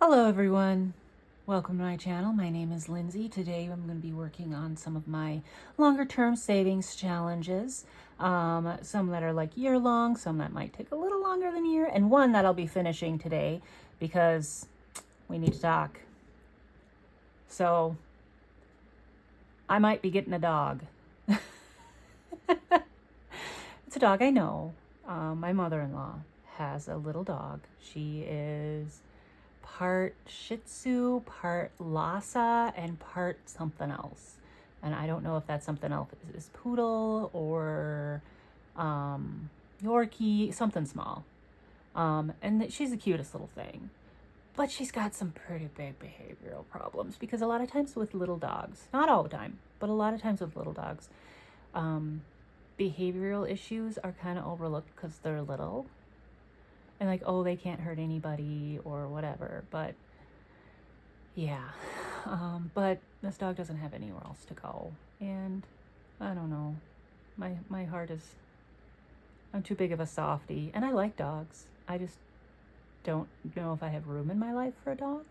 Hello everyone, welcome to my channel. My name is Lindsay. Today I'm going to be working on some of my longer term savings challenges. Some that are like year long, some that might take a little longer than a year, and one that I'll be finishing today because we need to talk. So I might be getting a dog. It's a dog I know. My mother-in-law has a little dog. She is part Shih Tzu, part Lhasa, and part something else. And I don't know if that something else is poodle or Yorkie, something small. And she's the cutest little thing. But she's got some pretty big behavioral problems because a lot of times with little dogs, not all the time, but a lot of times with little dogs, behavioral issues are kind of overlooked because they're little. And like, oh, they can't hurt anybody or whatever. But yeah, but this dog doesn't have anywhere else to go. And I don't know, my heart is, I'm too big of a softie. And I like dogs. I just don't know if I have room in my life for a dog.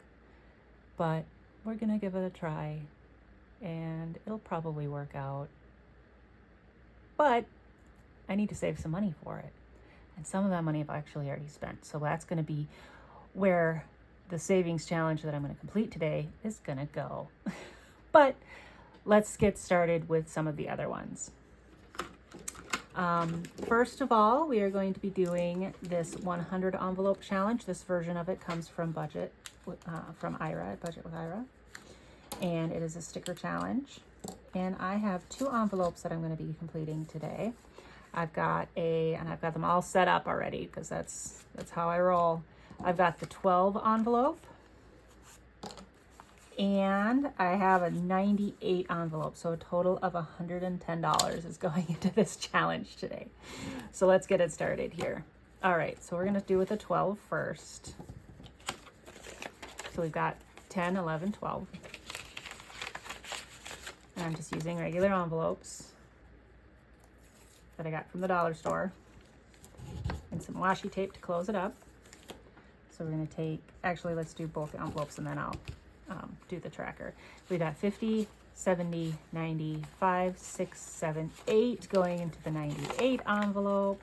But we're going to give it a try. And it'll probably work out. But I need to save some money for it. And some of that money I've actually already spent. So that's going to be where the savings challenge that I'm going to complete today is going to go. But let's get started with some of the other ones. First of all, we are going to be doing this 100 envelope challenge. This version of it comes from from Ira, Budget with Ira. And it is a sticker challenge. And I have 2 envelopes that I'm going to be completing today. I've got them all set up already because that's how I roll. I've got the 12 envelope and I have a 98 envelope. So a total of $110 is going into this challenge today. So let's get it started here. All right, so we're going to do with the 12 first. So we've got 10, 11, 12. And I'm just using regular envelopes that I got from the dollar store and some washi tape to close it up. So we're going to take, actually let's do both envelopes and then I'll do the tracker. We got 50, 70, 90, 5, 6, 7, 8 going into the 98 envelope.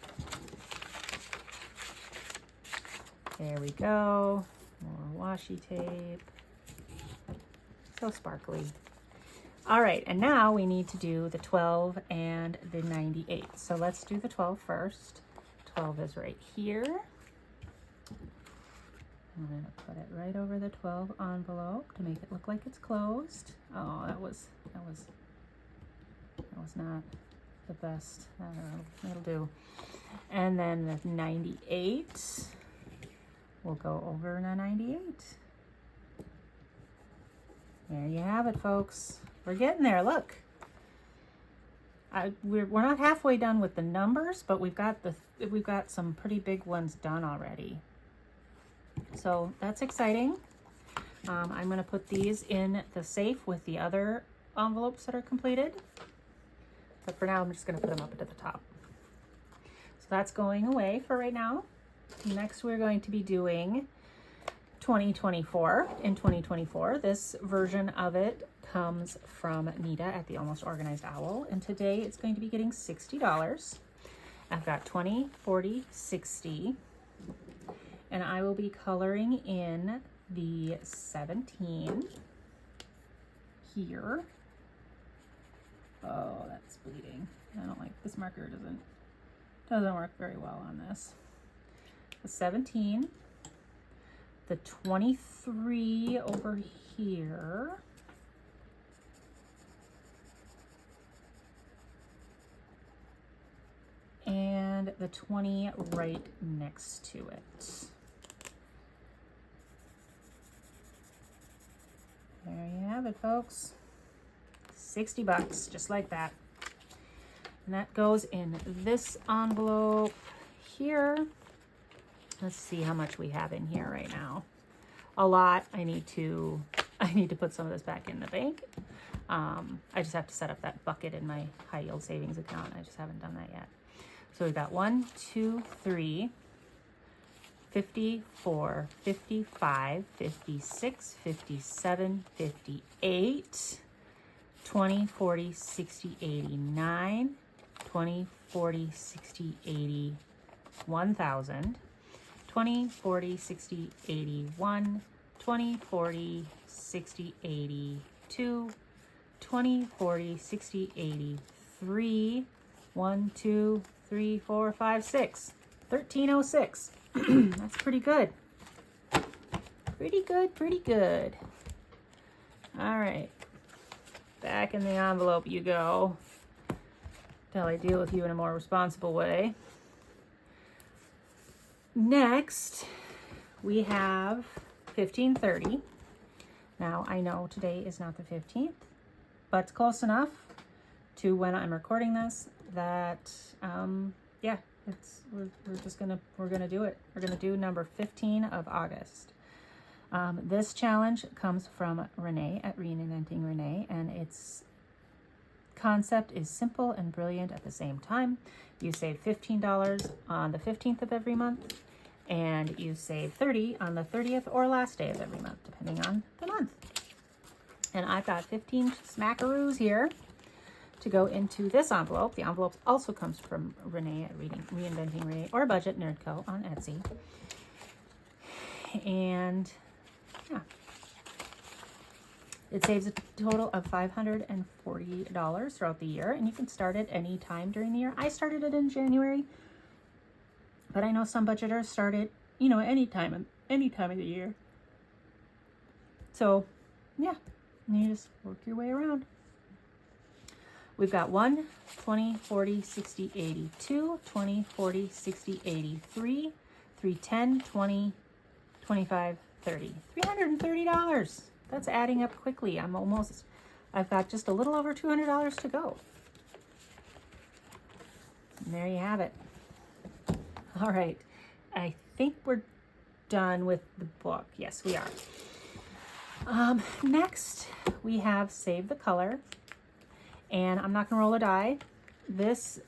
There we go. More washi tape. So sparkly. All right, and now we need to do the 12 and the 98. So let's do the 12 first. 12 is right here. I'm going to put it right over the 12 envelope to make it look like it's closed. Oh, that was not the best. I don't know, it'll do. And then the 98 will go over the 98. There you have it, folks. We're getting there, look. We're not halfway done with the numbers, but we've got some pretty big ones done already. So that's exciting. I'm going to put these in the safe with the other envelopes that are completed. But for now, I'm just going to put them up at the top. So that's going away for right now. Next, we're going to be doing 2024. In 2024, this version of it comes from Nita at the Almost Organized Owl, and today it's going to be getting $60. I've got 20, 40, 60, and I will be coloring in the 17 here. Oh, that's bleeding. I don't like this marker. Doesn't work very well on this. The 17, the 23 over here. And the 20 right next to it. There you have it, folks. $60, just like that. And that goes in this envelope here. Let's see how much we have in here right now. A lot. I need to put some of this back in the bank. I just have to set up that bucket in my high yield savings account. I just haven't done that yet. So we've got 1, 2, 3, 54, 55, 56, 57, 58, 20, 40, 60, 89, 20, 40, 60, 80, 1,000, 20, 40, 60, 81, 20, 40, 60, 82, 20, 40, 60, 83, 1, 2, 3, 4, 5, 6, 1306. That's pretty good. Pretty good, pretty good. All right. Back in the envelope you go. Till I deal with you in a more responsible way. Next, we have 1530. Now, I know today is not the 15th, but it's close enough to when I'm recording this that, yeah, we're gonna do it. We're gonna do number 15 of August. This challenge comes from Rene at Reinventing Rene, and its concept is simple and brilliant at the same time. You save $15 on the 15th of every month, and you save $30 on the 30th or last day of every month, depending on the month. And I've got 15 smackaroos here to go into this envelope. The envelope also comes from Rene at Reinventing Rene or Budget Nerd Co. on Etsy. And yeah, it saves a total of $540 throughout the year, and you can start it any time during the year. I started it in January, but I know some budgeters start it, any time of the year. So yeah, you just work your way around. We've got 1, 20, 40, 60, 82, 20, 40, 60, 83, 310, 20, 25, 30. $330. That's adding up quickly. I've got just a little over $200 to go. And there you have it. All right. I think we're done with the book. Yes, we are. Next, we have Save the Color. And I'm not going to roll a die. This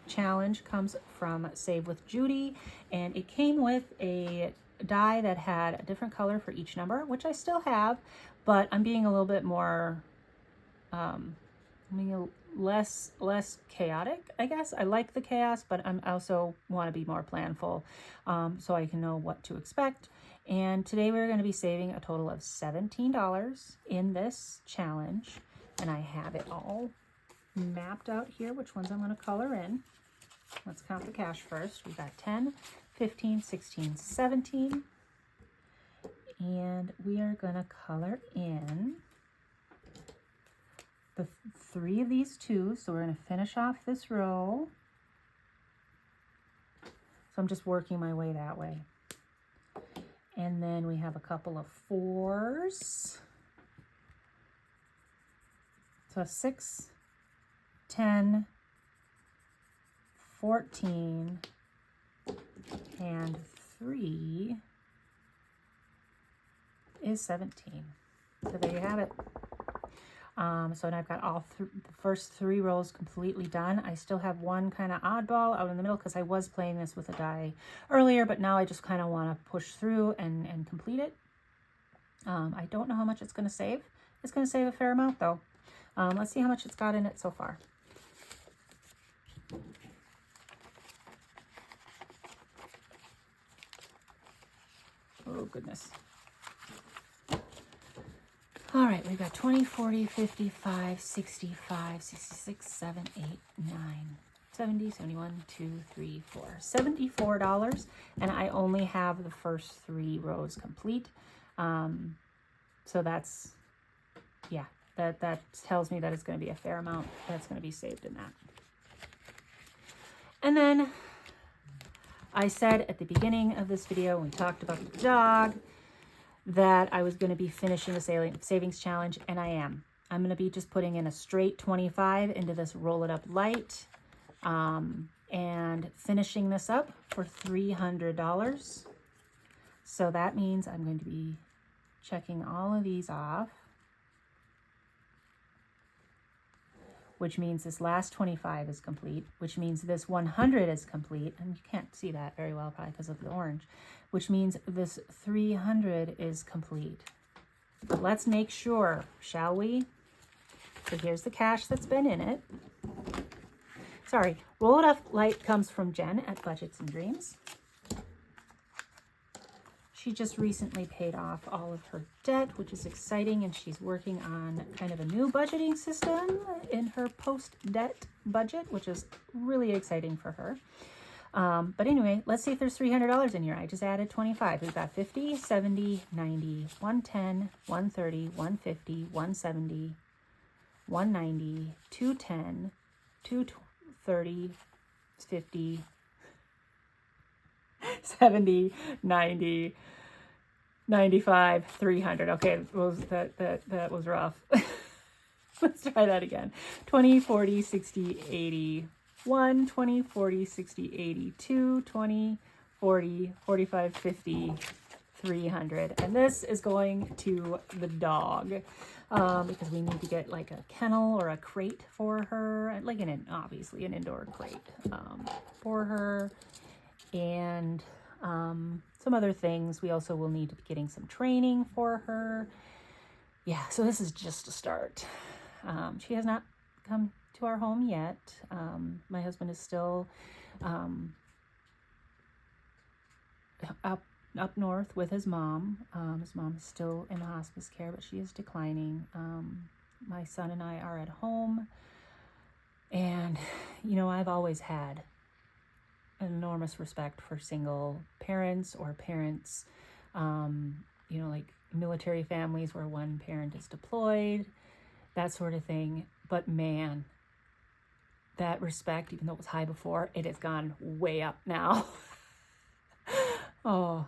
challenge comes from Save with Judy, and it came with a die that had a different color for each number, which I still have, but I'm being a little bit more, less chaotic, I guess. I like the chaos, but I also want to be more planful, so I can know what to expect. And today we're going to be saving a total of $17 in this challenge, and I have it all mapped out here, which ones I'm going to color in. Let's count the cash first. We've got 10, 15, 16, 17. And we are going to color in the 3 of these 2. So we're going to finish off this row. So I'm just working my way that way. And then we have a couple of 4s. So 6, 10, 14, and 3 is 17. So there you have it. So now I've got all the first 3 rows completely done. I still have one kind of oddball out in the middle because I was playing this with a die earlier, but now I just kind of want to push through and complete it. I don't know how much it's going to save. It's going to save a fair amount though. Let's see how much it's got in it so far. Oh, goodness. All right, we've got 20, 40, 55, 65, 66, 7, 8, 9, 70, 71, 2, 3, 4. $74, and I only have the first 3 rows complete. So that's, yeah, that tells me that it's going to be a fair amount that's going to be saved in that. And then I said at the beginning of this video, when we talked about the dog, that I was going to be finishing the savings challenge, and I am. I'm going to be just putting in a straight 25 into this Roll It Up Light, and finishing this up for $300. So that means I'm going to be checking all of these off. which means this last 25 is complete, which means this 100 is complete, and you can't see that very well probably because of the orange, which means this 300 is complete. But let's make sure, shall we? So here's the cash that's been in it. Sorry, Roll It Up Light comes from Jen at Budgets and Dreams. She just recently paid off all of her debt, which is exciting, and she's working on kind of a new budgeting system in her post-debt budget, which is really exciting for her. But anyway, let's see if there's $300 in here. I just added 25. We've got 50, 70, 90, 110, 130, 150, 170, 190, 210, 230, 50, 70, 90, 95, 300. Okay, that was rough. Let's try that again. 20, 40, 60, 80, 1, 20, 40, 60, 80, 2, 20, 40, 45, 50, 300. And this is going to the dog because we need to get like a kennel or a crate for her, like obviously an indoor crate for her. And some other things. We also will need to be getting some training for her. Yeah, so this is just a start. She has not come to our home yet. My husband is still up north with his mom. His mom is still in hospice care, but she is declining. My son and I are at home. And, I've always had an enormous respect for single parents or parents, like military families where one parent is deployed, that sort of thing. But man, that respect, even though it was high before, it has gone way up now. Oh,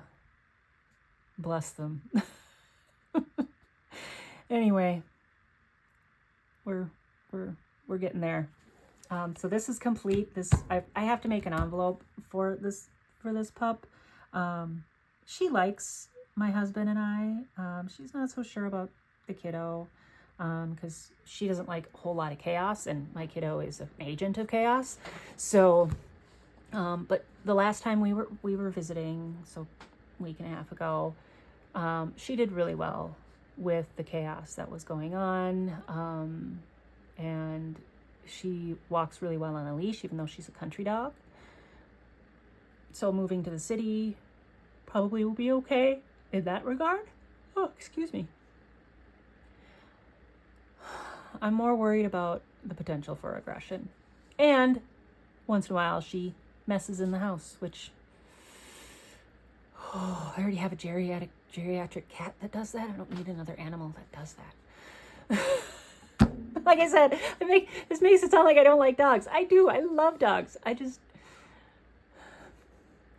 bless them. Anyway, we're getting there. So this is complete. I have to make an envelope for this pup. She likes my husband and I. She's not so sure about the kiddo because she doesn't like a whole lot of chaos, and my kiddo is an agent of chaos. So, but the last time we were visiting, so a week and a half ago, she did really well with the chaos that was going on, and she walks really well on a leash, even though she's a country dog. So moving to the city probably will be okay in that regard. Oh, excuse me. I'm more worried about the potential for aggression. And once in a while, she messes in the house, which, I already have a geriatric cat that does that. I don't need another animal that does that. Like I said, this makes it sound like I don't like dogs. I do. I love dogs.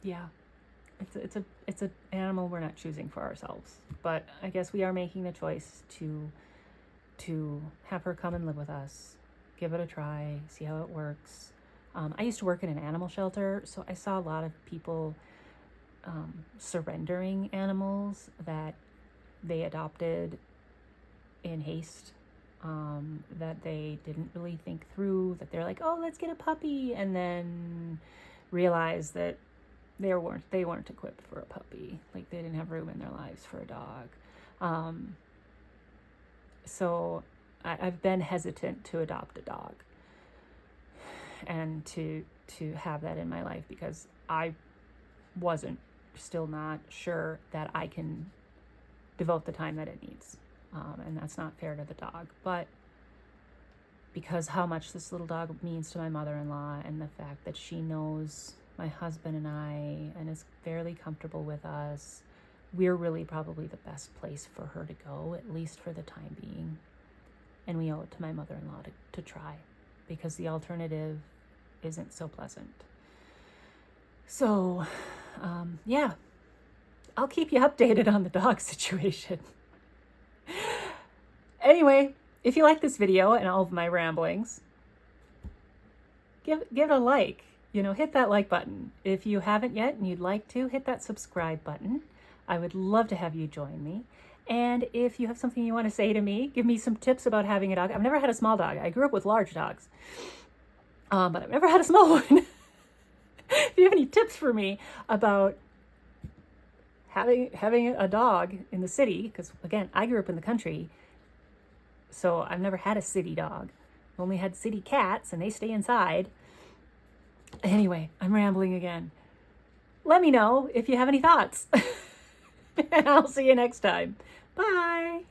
Yeah, it's an animal we're not choosing for ourselves. But I guess we are making the choice to have her come and live with us, give it a try, see how it works. I used to work in an animal shelter, so I saw a lot of people surrendering animals that they adopted in haste. That they didn't really think through, that they're like, oh, let's get a puppy, and then realize that they weren't equipped for a puppy. Like, they didn't have room in their lives for a dog. So I've been hesitant to adopt a dog and to have that in my life because I still not sure that I can devote the time that it needs. And that's not fair to the dog. But because how much this little dog means to my mother-in-law, and the fact that she knows my husband and I and is fairly comfortable with us, we're really probably the best place for her to go, at least for the time being. And we owe it to my mother-in-law to try, because the alternative isn't so pleasant. So, yeah, I'll keep you updated on the dog situation. Anyway, if you like this video and all of my ramblings, give it a like. Hit that like button. If you haven't yet and you'd like to, hit that subscribe button. I would love to have you join me. And if you have something you want to say to me, give me some tips about having a dog. I've never had a small dog. I grew up with large dogs, but I've never had a small one. If you have any tips for me about having a dog in the city, because again, I grew up in the country, so I've never had a city dog. I've only had city cats, and they stay inside. Anyway, I'm rambling again. Let me know if you have any thoughts. And I'll see you next time. Bye.